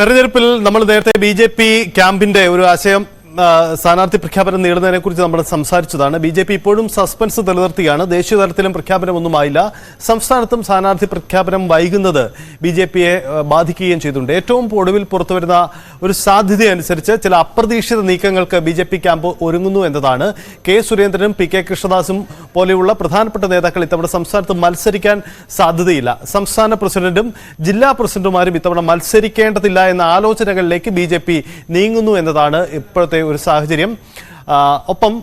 തെരഞ്ഞെടുപ്പിൽ നമ്മൾ നേരത്തെ ബി.ജെ.പി. ക്യാമ്പിന്റെ ഒരു ആശയം സ്ഥാനാർത്ഥി പ്രഖ്യാപനം നേടുന്നതിനെക്കുറിച്ച് നമ്മൾ സംസാരിച്ചതാണ്. ബി.ജെ.പി. ഇപ്പോഴും സസ്പെൻസ് നിലനിർത്തുകയാണ്. ദേശീയ തലത്തിലും പ്രഖ്യാപനമൊന്നുമായില്ല. സംസ്ഥാനത്തും സ്ഥാനാർത്ഥി പ്രഖ്യാപനം വൈകുന്നത് ബി.ജെ.പിയെ ബാധിക്കുകയും ചെയ്തിട്ടുണ്ട്. ഏറ്റവും ഒടുവിൽ പുറത്തുവരുന്ന ഒരു സാധ്യതയനുസരിച്ച് ചില അപ്രതീക്ഷിത നീക്കങ്ങൾക്ക് ബി.ജെ.പി. ക്യാമ്പ് ഒരുങ്ങുന്നു എന്നതാണ്. കെ സുരേന്ദ്രനും പി കെ കൃഷ്ണദാസും പോലെയുള്ള പ്രധാനപ്പെട്ട നേതാക്കൾ ഇത്തവണ സംസ്ഥാനത്ത് മത്സരിക്കാൻ സാധ്യതയില്ല. സംസ്ഥാന പ്രസിഡന്റും ജില്ലാ പ്രസിഡന്റുമാരും ഇത്തവണ മത്സരിക്കേണ്ടതില്ല എന്ന ആലോചനകളിലേക്ക് ബി.ജെ.പി. നീങ്ങുന്നു എന്നതാണ് ഇപ്പോഴത്തെ ഒരു സാഹചര്യം. ഒപ്പം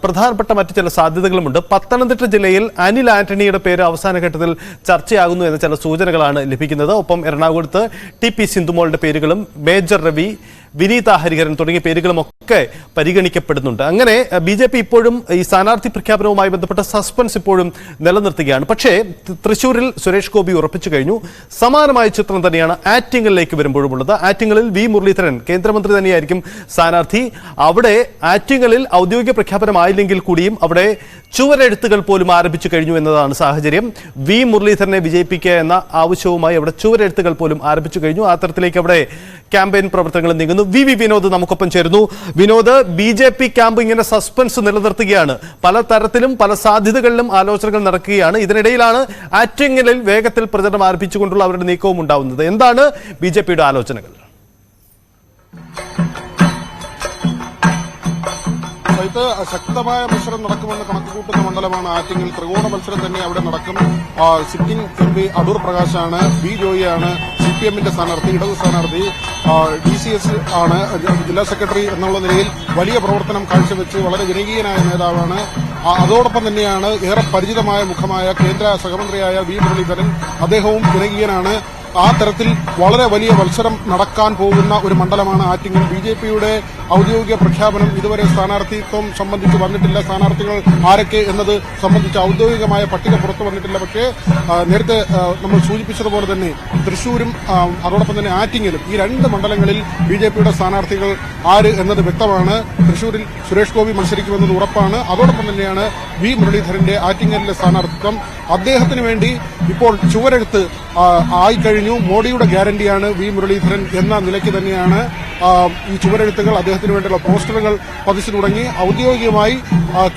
പ്രധാനപ്പെട്ട മറ്റു ചില സാധ്യതകളുമുണ്ട്. പത്തനംതിട്ട ജില്ലയിൽ അനിൽ ആന്റണിയുടെ പേര് അവസാന ഘട്ടത്തിൽ ചർച്ചയാകുന്നു എന്ന ചില സൂചനകളാണ് ലഭിക്കുന്നത്. ഒപ്പം എറണാകുളത്ത് ടി.പി. സിന്ധുമോളുടെ പേരുകളും മേജർ രവി, വിനീത ഹരിഹരൻ തുടങ്ങിയ പേരുകളുമൊക്കെ പരിഗണിക്കപ്പെടുന്നുണ്ട്. അങ്ങനെ ബി.ജെ.പി. ഇപ്പോഴും ഈ സ്ഥാനാർത്ഥി പ്രഖ്യാപനവുമായി ബന്ധപ്പെട്ട സസ്പെൻസ് ഇപ്പോഴും നിലനിർത്തുകയാണ്. പക്ഷേ തൃശ്ശൂരിൽ സുരേഷ് ഗോപി ഉറപ്പിച്ചു കഴിഞ്ഞു. സമാനമായ ചിത്രം തന്നെയാണ് ആറ്റിങ്ങലിലേക്ക് വരുമ്പോഴുമുള്ളത്. ആറ്റിങ്ങലിൽ വി മുരളീധരൻ കേന്ദ്രമന്ത്രി തന്നെയായിരിക്കും സ്ഥാനാർത്ഥി. അവിടെ ആറ്റിങ്ങലിൽ ഔദ്യോഗിക പ്രഖ്യാപനമായില്ലെങ്കിൽ കൂടിയും അവിടെ ചുവരെഴുത്തുകൾ പോലും ആരംഭിച്ചു കഴിഞ്ഞു എന്നതാണ് സാഹചര്യം. വി മുരളീധരനെ വിജയിപ്പിക്കുക എന്ന ആവശ്യവുമായി അവിടെ ചുവരെഴുത്തുകൾ പോലും ആരംഭിച്ചു കഴിഞ്ഞു. ആ തരത്തിലേക്ക് അവിടെ ക്യാമ്പയിൻ പ്രവർത്തനങ്ങൾ നീങ്ങുന്നു. വി വിനോദ് നമുക്കൊപ്പം ചേരുന്നു. വിനോദ്, ബി.ജെ.പി. ക്യാമ്പ് ഇങ്ങനെ സസ്പെൻസ് നിലനിർത്തുകയാണ്. പല തരത്തിലും പല സാധ്യതകളിലും ആലോചനകൾ നടക്കുകയാണ്. ഇതിനിടയിലാണ് ആറ്റിങ്ങലിൽ വേഗത്തിൽ പ്രചരണം ആരംഭിച്ചുകൊണ്ടുള്ള അവരുടെ നീക്കവും ഉണ്ടാവുന്നത്. എന്താണ് ബി.ജെ.പിയുടെ ആലോചനകൾ? ശക്തമായ മത്സരം നടക്കുമെന്ന് കണക്കുകൂട്ടുന്ന മണ്ഡലമാണ് ആറ്റിങ്ങൽ. ത്രികോണ മത്സരം തന്നെ അവിടെ നടക്കും. Sitting MP. അടൂർ പ്രകാശാണ്, ബി ജോയിയാണ് CPM-ന്റെ സ്ഥാനാർത്ഥി, ഇടതു സ്ഥാനാർത്ഥി. DCS ആണ് ജില്ലാ സെക്രട്ടറി എന്നുള്ള നിലയിൽ വലിയ പ്രവർത്തനം കാഴ്ചവെച്ച് വളരെ ജനകീയനായ നേതാവാണ്. അതോടൊപ്പം തന്നെയാണ് ഏറെ പരിചിതമായ മുഖമായ കേന്ദ്ര സഹമന്ത്രിയായ വി മുരളീധരൻ. അദ്ദേഹവും ജനകീയനാണ്. ആ തരത്തിൽ വളരെ വലിയ മത്സരം നടക്കാൻ പോകുന്ന ഒരു മണ്ഡലമാണ് ആറ്റിങ്ങൽ. ബി.ജെ.പിയുടെ ഔദ്യോഗിക പ്രഖ്യാപനം ഇതുവരെ സ്ഥാനാർത്ഥിത്വം സംബന്ധിച്ച് വന്നിട്ടില്ല. സ്ഥാനാർത്ഥികൾ ആരൊക്കെ എന്നത് സംബന്ധിച്ച് ഔദ്യോഗികമായ പട്ടിക പുറത്തു വന്നിട്ടില്ല. പക്ഷേ നേരത്തെ നമ്മൾ സൂചിപ്പിച്ചതുപോലെ തന്നെ തൃശ്ശൂരും അതോടൊപ്പം തന്നെ ആറ്റിങ്ങലും ഈ രണ്ട് മണ്ഡലങ്ങളിൽ ബി.ജെ.പിയുടെ സ്ഥാനാർത്ഥികൾ ആര് എന്നത് വ്യക്തമാണ്. തൃശ്ശൂരിൽ സുരേഷ് ഗോപി മത്സരിക്കുമെന്നത് ഉറപ്പാണ്. അതോടൊപ്പം തന്നെയാണ് വി മുരളീധരന്റെ ആറ്റിങ്ങലിലെ സ്ഥാനാർത്ഥിത്വം. അദ്ദേഹത്തിന് വേണ്ടി ഇപ്പോൾ ചുവരെഴുത്ത് ആയിക്കഴിഞ്ഞു. മോഡിയുടെ ഗ്യാരണ്ടിയാണ് വി മുരളീധരൻ എന്ന നിലയ്ക്ക് തന്നെയാണ് ഈ ചുവരെഴുത്തുകൾ, അദ്ദേഹത്തിന് വേണ്ടിയുള്ള പോസ്റ്ററുകൾ പതിച്ചു തുടങ്ങി. ഔദ്യോഗികമായി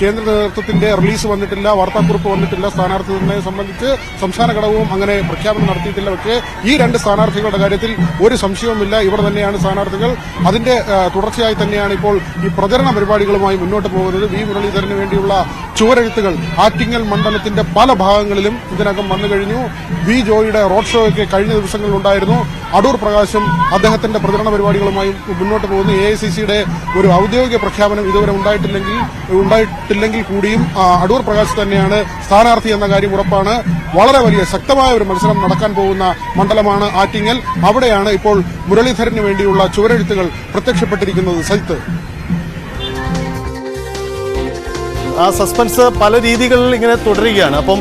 കേന്ദ്ര നേതൃത്വത്തിന്റെ റിലീസ് വന്നിട്ടില്ല, വാർത്താക്കുറിപ്പ് വന്നിട്ടില്ല. സ്ഥാനാർത്ഥി നിർണ്ണയം സംബന്ധിച്ച് സംസ്ഥാന ഘടകവും അങ്ങനെ പ്രഖ്യാപനം നടത്തിയിട്ടില്ല. പക്ഷേ ഈ രണ്ട് സ്ഥാനാർത്ഥികളുടെ കാര്യത്തിൽ ഒരു സംശയവുമില്ല, ഇവർ തന്നെയാണ് സ്ഥാനാർത്ഥികൾ. അതിന്റെ തുടർച്ചയായി തന്നെയാണ് ഇപ്പോൾ ഈ പ്രചരണ പരിപാടികളുമായി മുന്നോട്ട് പോകുന്നത്. വി മുരളീധരന് വേണ്ടിയുള്ള ചുവരെഴുത്തുകൾ ആറ്റിങ്ങൽ മണ്ഡലത്തിന്റെ പല ഭാഗങ്ങളിലും ഇതിനകം വന്നു കഴിഞ്ഞു. വി ജോയിയുടെ റോഡ് ഷോ ഒക്കെ കഴിഞ്ഞ ദിവസങ്ങളിലുണ്ടായിരുന്നു. അടൂർ പ്രകാശും അദ്ദേഹത്തിന്റെ പ്രചരണ പരിപാടികളുമായി മുന്നോട്ട് പോകുന്നു. AICCയുടെ ഒരു ഔദ്യോഗിക പ്രഖ്യാപനം ഇതുവരെ ഉണ്ടായിട്ടില്ലെങ്കിൽ കൂടിയും അടൂർ പ്രകാശ് തന്നെയാണ് സ്ഥാനാർത്ഥി എന്ന കാര്യം ഉറപ്പാണ്. വളരെ വലിയ ശക്തമായ ഒരു മത്സരം നടക്കാൻ പോകുന്ന മണ്ഡലമാണ് ആറ്റിങ്ങൽ. അവിടെയാണ് ഇപ്പോൾ മുരളീധരന് വേണ്ടിയുള്ള ചുവരെഴുത്തുകൾ പ്രത്യക്ഷപ്പെട്ടിരിക്കുന്നത്. സജിത്ത്, ആ സസ്പെൻസ് പല രീതികളിൽ ഇങ്ങനെ തുടരുകയാണ്. അപ്പം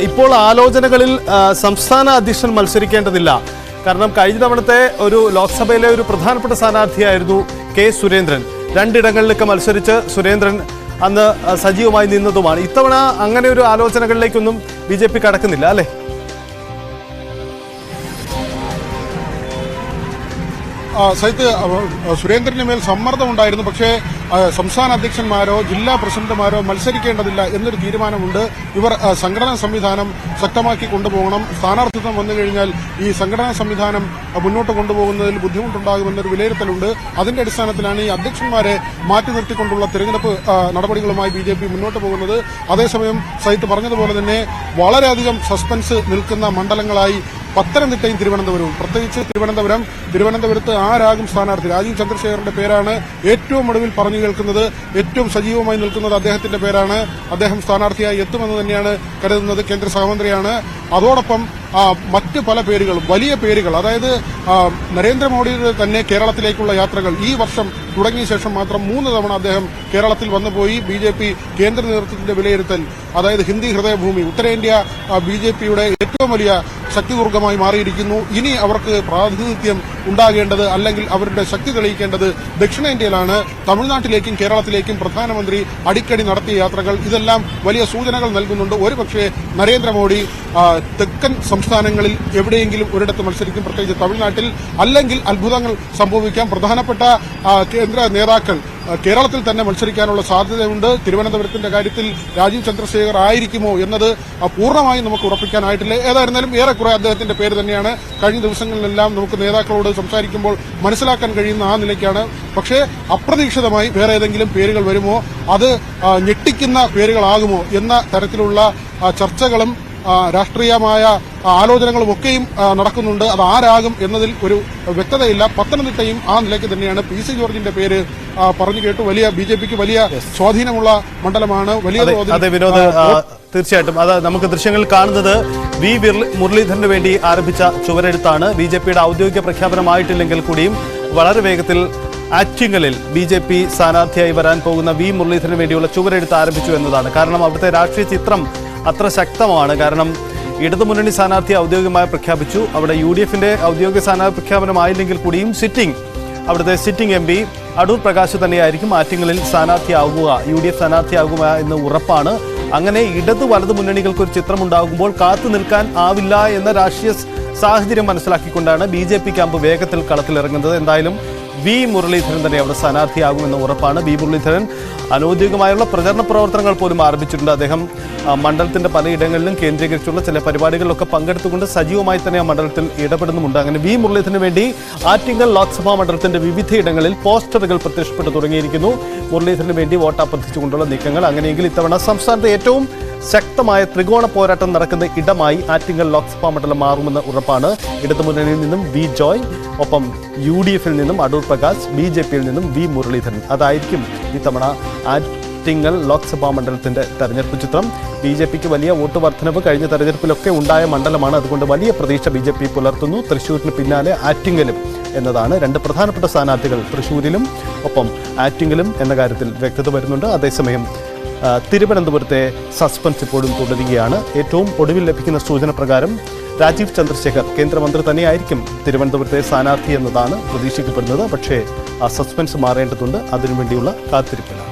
ഇപ്പോൾ ആലോചനകളിൽ സംസ്ഥാന അധ്യക്ഷൻ മത്സരിക്കേണ്ടതില്ല. കാരണം കഴിഞ്ഞ തവണത്തെ ഒരു ലോക്സഭയിലെ ഒരു പ്രധാനപ്പെട്ട സ്ഥാനാർത്ഥിയായിരുന്നു കെ സുരേന്ദ്രൻ. രണ്ടിടങ്ങളിലൊക്കെ മത്സരിച്ച് സുരേന്ദ്രൻ അന്ന് സജീവമായി നിന്നതുമാണ്. ഇത്തവണ അങ്ങനെ ഒരു ആലോചനകളിലേക്കൊന്നും ബി.ജെ.പി. കടക്കുന്നില്ല അല്ലേ? സഹിത്ത് സുരേന്ദ്രന് മേൽ സമ്മർദ്ദമുണ്ടായിരുന്നു. പക്ഷേ സംസ്ഥാന അധ്യക്ഷന്മാരോ ജില്ലാ പ്രസിഡന്റുമാരോ മത്സരിക്കേണ്ടതില്ല എന്നൊരു തീരുമാനമുണ്ട്. ഇവർ സംഘടനാ സംവിധാനം ശക്തമാക്കി കൊണ്ടുപോകണം. സ്ഥാനാർത്ഥിത്വം വന്നു കഴിഞ്ഞാൽ ഈ സംഘടനാ സംവിധാനം മുന്നോട്ട് കൊണ്ടുപോകുന്നതിൽ ബുദ്ധിമുട്ടുണ്ടാകുമെന്നൊരു വിലയിരുത്തലുണ്ട്. അതിന്റെ അടിസ്ഥാനത്തിലാണ് ഈ അധ്യക്ഷന്മാരെ മാറ്റി നിർത്തിക്കൊണ്ടുള്ള തെരഞ്ഞെടുപ്പ് നടപടികളുമായി ബി.ജെ.പി. മുന്നോട്ട് പോകുന്നത്. അതേസമയം സഹിത്ത് പറഞ്ഞതുപോലെ തന്നെ വളരെയധികം സസ്പെൻസ് നിൽക്കുന്ന മണ്ഡലങ്ങളായി പത്തനംതിട്ടയും തിരുവനന്തപുരവും, പ്രത്യേകിച്ച് തിരുവനന്തപുരത്ത് ആരാകും സ്ഥാനാർത്ഥി? രാജീവ് ചന്ദ്രശേഖരന്റെ പേരാണ് ഏറ്റവും ഒടുവിൽ പറഞ്ഞു കേൾക്കുന്നത്. ഏറ്റവും സജീവമായി നിൽക്കുന്നത് അദ്ദേഹത്തിന്റെ പേരാണ്. അദ്ദേഹം സ്ഥാനാർത്ഥിയായി എത്തുമെന്ന് തന്നെയാണ് കരുതുന്നത്. കേന്ദ്ര സഹമന്ത്രിയാണ്. അതോടൊപ്പം മറ്റ് പല പേരുകളും, വലിയ പേരുകൾ, അതായത് നരേന്ദ്രമോദിയുടെ തന്നെ കേരളത്തിലേക്കുള്ള യാത്രകൾ ഈ വർഷം തുടങ്ങിയ ശേഷം മാത്രം 3 തവണ അദ്ദേഹം കേരളത്തിൽ വന്നുപോയി. ബി.ജെ.പി. കേന്ദ്ര നേതൃത്വത്തിന്റെ വിലയിരുത്തൽ, അതായത് ഹിന്ദി ഹൃദയഭൂമി, ഉത്തരേന്ത്യ ബി.ജെ.പിയുടെ ഏറ്റവും വലിയ ശക്തിദുർഗമായി മാറിയിരിക്കുന്നു. ഇനി അവർക്ക് പ്രാതിനിധ്യം ഉണ്ടാകേണ്ടത് അല്ലെങ്കിൽ അവരുടെ ശക്തി തെളിയിക്കേണ്ടത് ദക്ഷിണേന്ത്യയിലാണ്. തമിഴ്നാട്ടിലേക്കും കേരളത്തിലേക്കും പ്രധാനമന്ത്രി അടിക്കടി നടത്തിയ യാത്രകൾ ഇതെല്ലാം വലിയ സൂചനകൾ നൽകുന്നുണ്ട്. ഒരുപക്ഷെ നരേന്ദ്രമോദി തെക്കൻ സംസ്ഥാനങ്ങളിൽ എവിടെയെങ്കിലും ഒരിടത്ത് മത്സരിക്കും, പ്രത്യേകിച്ച് തമിഴ്നാട്ടിൽ. അല്ലെങ്കിൽ അത്ഭുതങ്ങൾ സംഭവിക്കാം. പ്രധാനപ്പെട്ട കേന്ദ്ര നേതാക്കൾ കേരളത്തിൽ തന്നെ മത്സരിക്കാനുള്ള സാധ്യതയുണ്ട്. തിരുവനന്തപുരത്തിന്റെ കാര്യത്തിൽ രാജീവ് ചന്ദ്രശേഖർ ആയിരിക്കുമോ എന്നത് പൂർണ്ണമായും നമുക്ക് ഉറപ്പിക്കാനായിട്ടില്ല. ഏതായിരുന്നാലും ഏറെക്കുറെ അദ്ദേഹത്തിന്റെ പേര് തന്നെയാണ് കഴിഞ്ഞ ദിവസങ്ങളിലെല്ലാം നമുക്ക് നേതാക്കളോട് സംസാരിക്കുമ്പോൾ മനസ്സിലാക്കാൻ കഴിയുന്ന ആ നിലയ്ക്കാണ്. പക്ഷേ അപ്രതീക്ഷിതമായി വേറെ ഏതെങ്കിലും പേരുകൾ വരുമോ, അത് ഞെട്ടിക്കുന്ന പേരുകളാകുമോ എന്ന തരത്തിലുള്ള ചർച്ചകളും രാഷ്ട്രീയമായ ആലോചനകളും ഒക്കെയും നടക്കുന്നുണ്ട്. അത് ആരാകും എന്നതിൽ ഒരു വ്യക്തതയില്ല. പത്തനംതിട്ടയും ആ നിലയ്ക്ക് തന്നെയാണ്. പി സി ജോർജിന്റെ പേര് പറഞ്ഞു കേട്ടു. വലിയ ബിജെപിക്ക് വലിയ സ്വാധീനമുള്ള മണ്ഡലമാണ്. വലിയ വിനോദ്, തീർച്ചയായിട്ടും അത് നമുക്ക് ദൃശ്യങ്ങളിൽ കാണുന്നത് വി മുരളീധരന് വേണ്ടി ആരംഭിച്ച ചുവരെഴുത്താണ്. ബിജെപിയുടെ ഔദ്യോഗിക പ്രഖ്യാപനമായിട്ടില്ലെങ്കിൽ കൂടിയും വളരെ വേഗത്തിൽ ആറ്റിങ്ങലിൽ ബിജെപി സ്ഥാനാർത്ഥിയായി വരാൻ പോകുന്ന വി മുരളീധരന് വേണ്ടിയുള്ള ചുവരെഴുത്ത് ആരംഭിച്ചു എന്നതാണ്. കാരണം അവിടുത്തെ രാഷ്ട്രീയ ചിത്രം അത്ര ശക്തമാണ്. കാരണം ഇടതുമുന്നണി സ്ഥാനാർത്ഥി ഔദ്യോഗികമായി പ്രഖ്യാപിച്ചു. അവിടെ UDFന്റെ ഔദ്യോഗിക സ്ഥാനാർത്ഥി പ്രഖ്യാപനമായില്ലെങ്കിൽ കൂടിയും അവിടുത്തെ സിറ്റിംഗ് MP അടൂർ പ്രകാശ് തന്നെയായിരിക്കും ആറ്റിങ്ങലിൽ സ്ഥാനാർത്ഥിയാകുക, UDF സ്ഥാനാർത്ഥിയാകുക എന്ന് ഉറപ്പാണ്. അങ്ങനെ ഇടതു വലതു മുന്നണികൾക്ക് ഒരു ചിത്രമുണ്ടാകുമ്പോൾ കാത്തു നിൽക്കാൻ ആവില്ല എന്ന രാഷ്ട്രീയ സാഹചര്യം മനസ്സിലാക്കിക്കൊണ്ടാണ് BJP ക്യാമ്പ് വേഗത്തിൽ കളത്തിലിറങ്ങുന്നത്. എന്തായാലും വി മുരളീധരൻ തന്നെ അവിടെ സ്ഥാനാർത്ഥിയാകുമെന്ന് ഉറപ്പാണ്. വി മുരളീധരൻ അനൗദ്യോഗികമായുള്ള പ്രചരണ പ്രവർത്തനങ്ങൾ പോലും ആരംഭിച്ചിട്ടുണ്ട്. അദ്ദേഹം മണ്ഡലത്തിന്റെ പലയിടങ്ങളിലും കേന്ദ്രീകരിച്ചുള്ള ചില പരിപാടികളിലൊക്കെ പങ്കെടുത്തുകൊണ്ട് സജീവമായി തന്നെ ആ മണ്ഡലത്തിൽ ഇടപെടുന്നുമുണ്ട്. അങ്ങനെ വി മുരളീധരന് വേണ്ടി ആറ്റിങ്ങൽ ലോക്സഭാ മണ്ഡലത്തിന്റെ വിവിധയിടങ്ങളിൽ പോസ്റ്ററുകൾ പ്രത്യക്ഷപ്പെട്ടു തുടങ്ങിയിരിക്കുന്നു. മുരളീധരന് വേണ്ടി വോട്ട് അഭ്യർത്ഥിച്ചുകൊണ്ടുള്ള നീക്കങ്ങൾ. അങ്ങനെയെങ്കിൽ ഇത്തവണ സംസ്ഥാനത്തെ ഏറ്റവും ശക്തമായ ത്രികോണ പോരാട്ടം നടക്കുന്ന ഇടമായി ആറ്റിങ്ങൽ ലോക്സഭാ മണ്ഡലം മാറുമെന്ന് ഉറപ്പാണ്. ഇടതുമുന്നണിയിൽ നിന്നും വി ജോയ്, ഒപ്പം UDFിൽ നിന്നും അടൂർ പ്രകാശ്, BJPയിൽ നിന്നും വി മുരളീധരൻ. അതായിരിക്കും ഇത്തവണ ആറ്റിങ്ങൽ ലോക്സഭാ മണ്ഡലത്തിന്റെ തെരഞ്ഞെടുപ്പ് ചിത്രം. BJPക്ക് വലിയ വോട്ട് വർധനവ് കഴിഞ്ഞ തെരഞ്ഞെടുപ്പിലൊക്കെ ഉണ്ടായ മണ്ഡലമാണ്. അതുകൊണ്ട് വലിയ പ്രതീക്ഷ BJP പുലർത്തുന്നു. തൃശ്ശൂരിന് പിന്നാലെ ആറ്റിങ്ങലും എന്നതാണ് രണ്ട് പ്രധാനപ്പെട്ട സ്ഥാനാർത്ഥികൾ. തൃശ്ശൂരിലും ഒപ്പം ആറ്റിങ്ങലും എന്ന കാര്യത്തിൽ വ്യക്തത വരുന്നുണ്ട്. അതേസമയം തിരുവനന്തപുരത്തെ സസ്പെൻസ് ഇപ്പോഴും തുടരുകയാണ്. ഏറ്റവും ഒടുവിൽ ലഭിക്കുന്ന സൂചന പ്രകാരം രാജീവ് ചന്ദ്രശേഖർ കേന്ദ്രമന്ത്രി തന്നെയായിരിക്കും തിരുവനന്തപുരത്തെ സ്ഥാനാർത്ഥി എന്നതാണ് പ്രതീക്ഷിക്കപ്പെടുന്നത്. പക്ഷേ ആ സസ്പെൻസ് മാറേണ്ടതുണ്ട്. അതിനുവേണ്ടിയുള്ള കാത്തിരിപ്പിലാണ്.